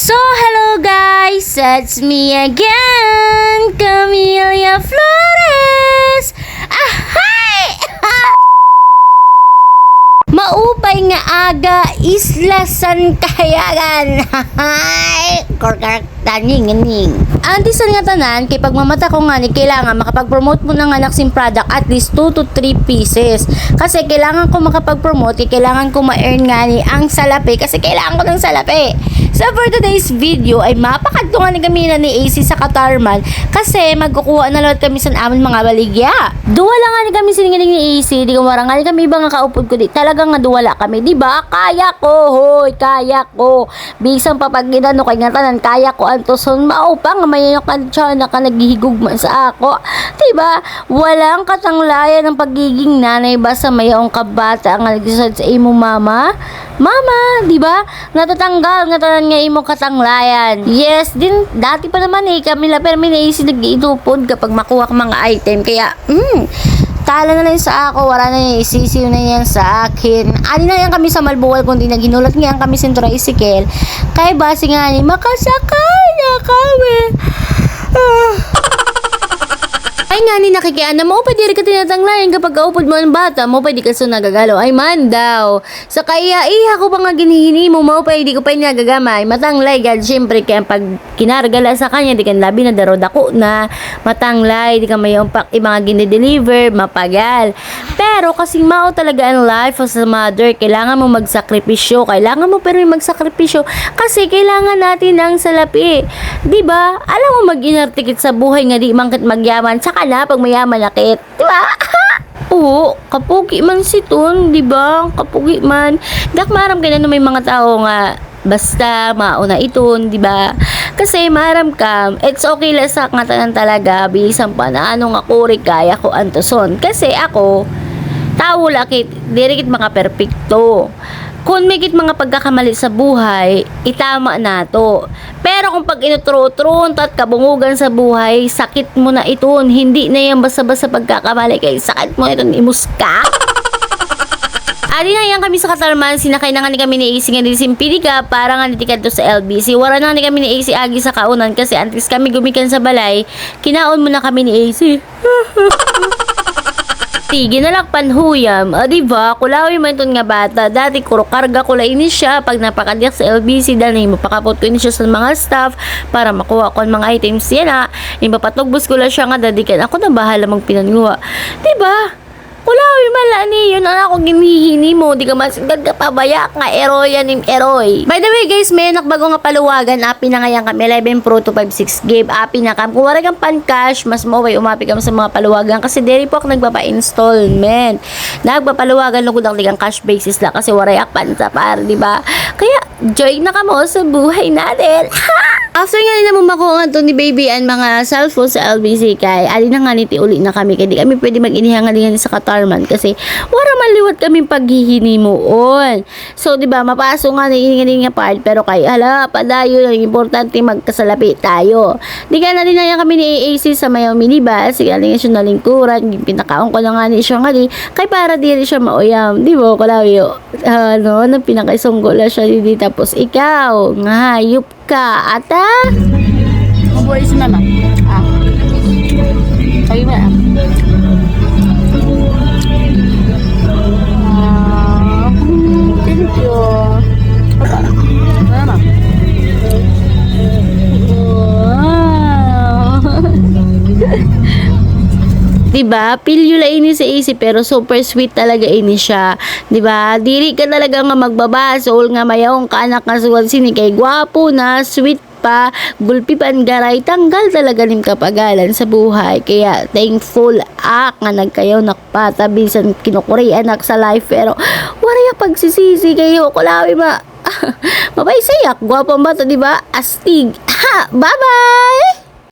So, hello guys! It's me again, Camelia Flores! Ahay! Maupay nga aga, islasan kahayagan! Ahay! Korkark taning-ning. Antisan nga tanan, kay pagmamata ko nga ni kailangan makapag-promote mo ng anak product at least 2 to 3 pieces. Kasi kailangan ko makapag-promote, kailangan ko ma-earn nga ni ang salapi kasi kailangan ko ng salapi. So for today's video ay mapakadto nga ni kami na ni AC sa Katarman kasi magkukuha na lahat kami sa amin mga baligya. Duwala nga ni kami siningaling ni AC, di ko marang nga ni kami iba nga kaupod ko di. Talagang nga duwala kami, di ba? Kaya ko, hoy, kaya ko. Bisang papagidano kay nga tanan, kaya ko antoson maupa nga mayayong ka na ka naghihigugma sa ako. Diba? Walang katanglayan ng pagiging nanay basta mayayong kabata nga nagdisad sa imo mama. Mama, di ba? Natatanggal nga tanan nga imo katanglayan. Yes, din dati pa naman kami la pero minaisi nag-iitupod kapag makuha ka mga item kaya tala na lang sa ako, wala na yan, isisiw na yan sa akin. Ani na yan kami sa Malbuwal kundi na ginulat nga kami sa tricycle. Kaya basi nga ni makasakay na kami. Ay nga ni nakikiana mo, pwede rin ka tinatanglayan kapag kaupod mo ang bata mo, pwede ka nagagalo. Ay man daw. Sa kaya, ko pa nga ginihini mo, pwede ko pa nagagamay. Matanglay, God, syempre, kaya pag kinargala sa kanya, di ka labi na darod ako na matanglay, di ka mayong pak, mga ginideliver, mapagal. Pero kasi mao talaga ang life as a mother, kailangan mo magsakripisyo, kailangan mo pero magsakripisyo kasi kailangan natin ang salapi. Diba? Alam mo mag-inartikit sa buhay nga di mangkit magyaman, tsaka na pag mayaman nakit. Diba? Oo, kapugi man si Tun, diba? Kapugi man. Dak maram kaya na may mga tao nga basta mauna iton, di ba? Kasi maram ka, it's okay lang sa ngatanan talaga, bisan pa na anong ako kaya ko antoson. Kasi ako, tao lakit, dirikit mga perpekto. Kung may kit mga pagkakamali sa buhay, itama na to. Pero kung pag inutro-tron at kabungugan sa buhay, sakit mo na iton. Hindi na yan basta-basta pagkakamali kay sakit mo iton imuska. Adi na yan kami sa Katarman, sinakay na nga ni kami ni AC nga din simpidika para nga nitikad to sa LBC. Wala na ni kami ni AC agi sa kaunan kasi antes kami gumikan sa balay, kinaon mo na kami ni AC. Ginalakpan huyam, diba? Kulawi man ito nga bata. Dati kuro karga ko ini siya pag napakadyak sa LBC dahil mapakapot ko ini siya sa mga staff para makuha ko ang mga items yan ipapatugbos ko lang siya nga dadikan ako na bahala magpinanguha. Diba? Kulawi mala ni yun ang ako ginihini mo di ka masigad ka pabaya nga eroy anim eroy. By the way guys, may anak bago nga paluwagan api na ngayon kami 11 Pro 256 GB api na kam kung wala kang pan cash mas maway umapi kam sa mga paluwagan kasi diri po ako nagpapa-installment nagpapaluwagan lugod ang ligang cash basis lang kasi waray akpan sa par di ba kaya joy na kamo sa buhay natin. After nga nila mo makuha to ni baby ang mga cellphone sa LBC kay ali na nga niti uli na kami kaya di kami pwede mag-inihangalingan sa Katarman kasi wala maliwat kami paghihinimuon. So di ba mapaso nga ni nga part pero kay hala padayo ang importante magkasalapi tayo. Di ka na rin na kami ni AC sa mayaw minibus sige nga siya nalingkuran pinakaon ko na nga ni siya nga di kay para di siya mauyam di ba kalayo nang pinakaisunggo la siya di tapos ikaw nga hayop ka ata mabuhay si mama kayo ba thank you mama diba? Pilyula ini sa AC pero super sweet talaga ini siya. Diba? Diri ka talaga nga magbabasol nga mayawong ka anak nga suwad sini kay gwapo na sweet pa, gulpi pangaray, tanggal talaga nim kapagalan sa buhay. Kaya thankful nga nagkayaw nakpatabi sa kinukuri anak sa life pero waraya pagsisisi kayo kulawi ma mabay sayak, gwapo ba to diba? Astig. Ha! Bye bye!